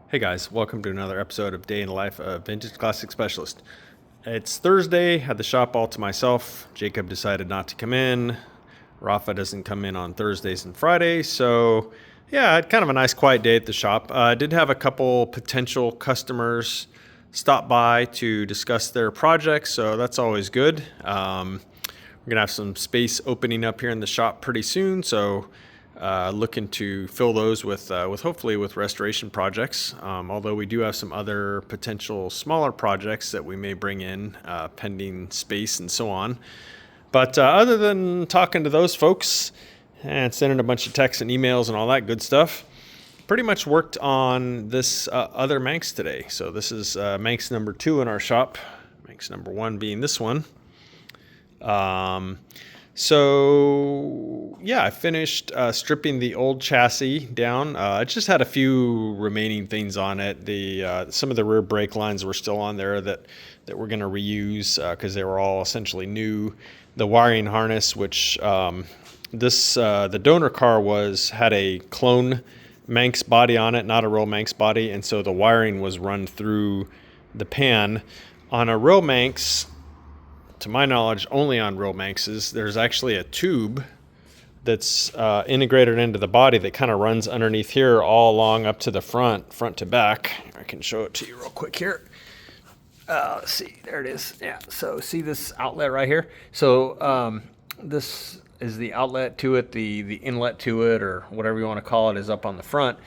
Hey guys, welcome to another episode of Day in the Life of Vintage Classic Specialist. It's Thursday, had the shop all to myself. Jacob decided not to come in. Rafa doesn't come in on Thursdays and Fridays, so yeah, I had kind of a nice quiet day at the shop. I did have a couple potential customers stop by to discuss their projects, so that's always good. We're gonna have some space opening up here in the shop pretty soon, so looking to fill those with hopefully with restoration projects. Although we do have some other potential smaller projects that we may bring in pending space and so on. But other than talking to those folks and sending a bunch of texts and emails and all that good stuff, pretty much worked on this other Manx today. So this is Manx number 2 in our shop. Manx number 1 being this one. So yeah, I finished stripping the old chassis down. I just had a few remaining things on it. Some of the rear brake lines were still on there that we're going to reuse because they were all essentially new. The wiring harness, which the donor car had a clone Manx body on it, not a real Manx body, and so the wiring was run through the pan. On a real Manx, to my knowledge, only on real Manxes, there's actually a tube that's integrated into the body that kind of runs underneath here all along up to the front to back. I can show it to you real quick here. Let's see, there it is. Yeah, so see this outlet right here? So this is the outlet to it, the inlet to it, or whatever you want to call it, is up on the front.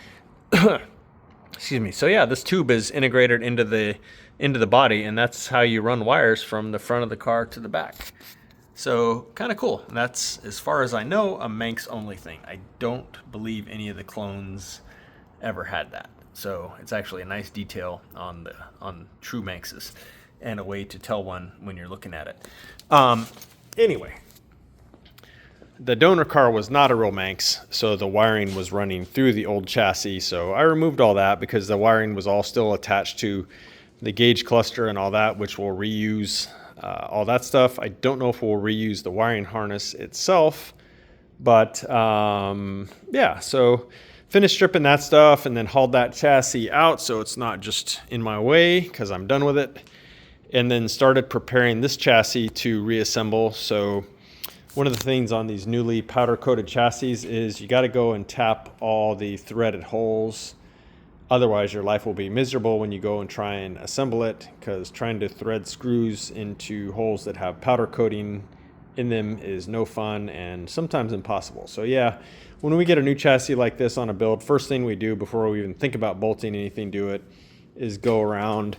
Excuse me. So yeah, this tube is integrated into the body, and that's how you run wires from the front of the car to the back. So kind of cool. And that's, as far as I know, a Manx only thing. I don't believe any of the clones ever had that. So it's actually a nice detail on true Manxes, and a way to tell one when you're looking at it. Anyway, the donor car was not a real Manx, so the wiring was running through the old chassis. So I removed all that because the wiring was all still attached to the gauge cluster and all that, which we'll reuse all that stuff. I don't know if we'll reuse the wiring harness itself, but yeah, so finished stripping that stuff and then hauled that chassis out so it's not just in my way because I'm done with it, and then started preparing this chassis to reassemble. So one of the things on these newly powder coated chassis is you got to go and tap all the threaded holes. Otherwise, your life will be miserable when you go and try and assemble it, because trying to thread screws into holes that have powder coating in them is no fun and sometimes impossible. So yeah, when we get a new chassis like this on a build, first thing we do before we even think about bolting anything to it is go around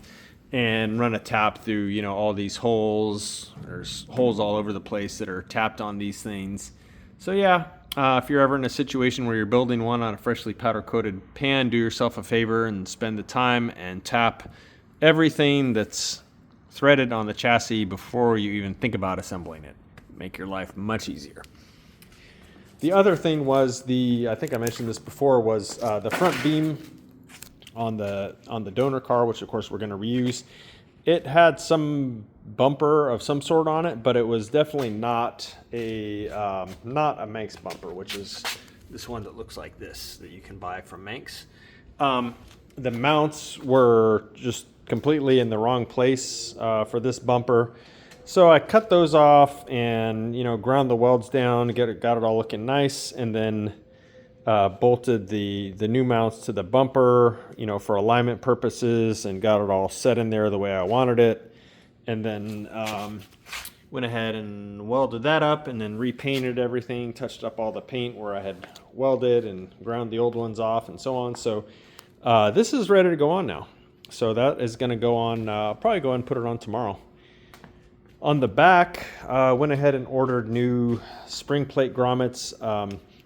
and run a tap through, all these holes. There's holes all over the place that are tapped on these things. So yeah, if you're ever in a situation where you're building one on a freshly powder coated pan, do yourself a favor and spend the time and tap everything that's threaded on the chassis before you even think about assembling it. Make your life much easier. The other thing was I think I mentioned this before, was the front beam on the donor car, which of course we're going to reuse. It had some bumper of some sort on it, but it was definitely not a Manx bumper, which is this one that looks like this that you can buy from Manx. The mounts were just completely in the wrong place for this bumper, so I cut those off and ground the welds down, got it all looking nice, and then bolted the new mounts to the bumper, for alignment purposes, and got it all set in there the way I wanted it. And then went ahead and welded that up, and then repainted everything, touched up all the paint where I had welded, and ground the old ones off and so on. So this is ready to go on now. So that is going to go on, I'll probably go ahead and put it on tomorrow. On the back, went ahead and ordered new spring plate grommets.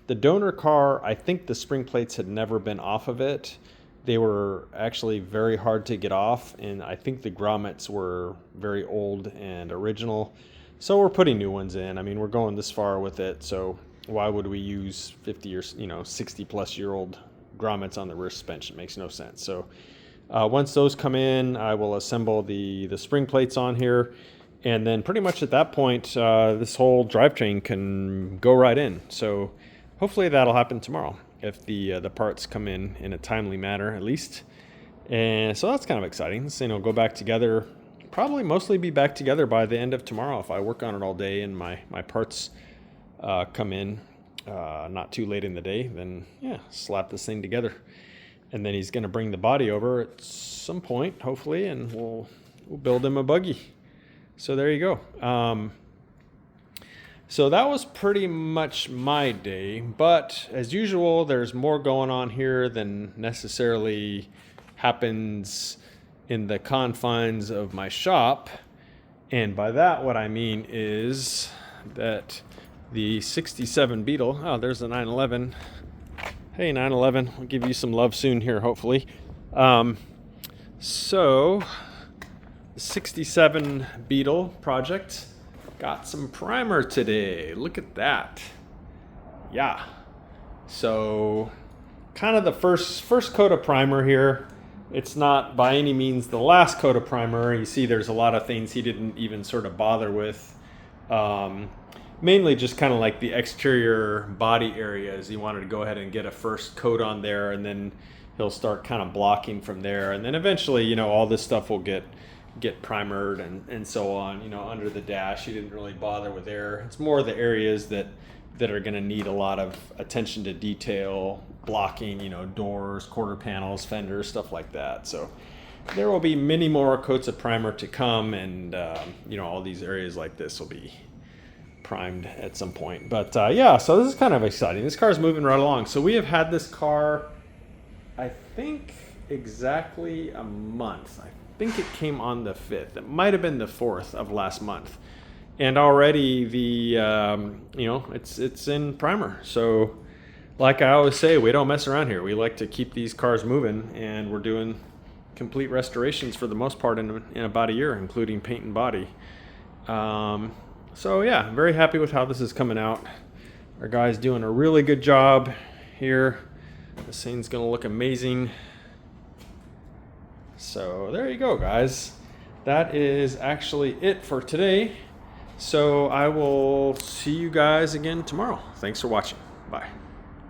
The donor car, I think the spring plates had never been off of it. They were actually very hard to get off, and I think the grommets were very old and original. So we're putting new ones in. I mean, we're going this far with it, so why would we use 50 or 60 plus year old grommets on the rear suspension? It makes no sense. So once those come in, I will assemble the spring plates on here, and then pretty much at that point, this whole drivetrain can go right in. So hopefully that'll happen tomorrow if the parts come in a timely manner, at least. And so that's kind of exciting. This thing will go back together, probably mostly be back together by the end of tomorrow if I work on it all day and my parts come in not too late in the day. Then yeah, slap this thing together. And then he's going to bring the body over at some point, hopefully, and we'll build him a buggy. So there you go. So that was pretty much my day. But as usual, there's more going on here than necessarily happens in the confines of my shop. And by that, what I mean is that the 67 Beetle, oh, there's the 911. Hey, 911, I'll give you some love soon here, hopefully. So, the 67 Beetle project got some primer today. Look at that. Yeah. So, kind of the first coat of primer here. It's not by any means the last coat of primer. You see there's a lot of things he didn't even sort of bother with. Mainly just kind of like the exterior body areas. He wanted to go ahead and get a first coat on there, and then he'll start kind of blocking from there. And then eventually, you know, all this stuff will get primered and so on. You know, under the dash, he didn't really bother with there. It's more the areas that are going to need a lot of attention to detail, blocking, you know, doors, quarter panels, fenders, stuff like that. So there will be many more coats of primer to come, and you know, all these areas like this will be primed at some point. But yeah, so this is kind of exciting. This car is moving right along. So we have had this car, I think, exactly a month. I think it came on the 5th. It might have been the 4th of last month. And already the, you know, it's in primer. So like I always say, we don't mess around here. We like to keep these cars moving, and we're doing complete restorations for the most part in about a year, including paint and body. So yeah, I'm very happy with how this is coming out. Our guy's doing a really good job here. This thing's gonna look amazing. So there you go, guys. That is actually it for today. So I will see you guys again tomorrow. Thanks for watching. Bye.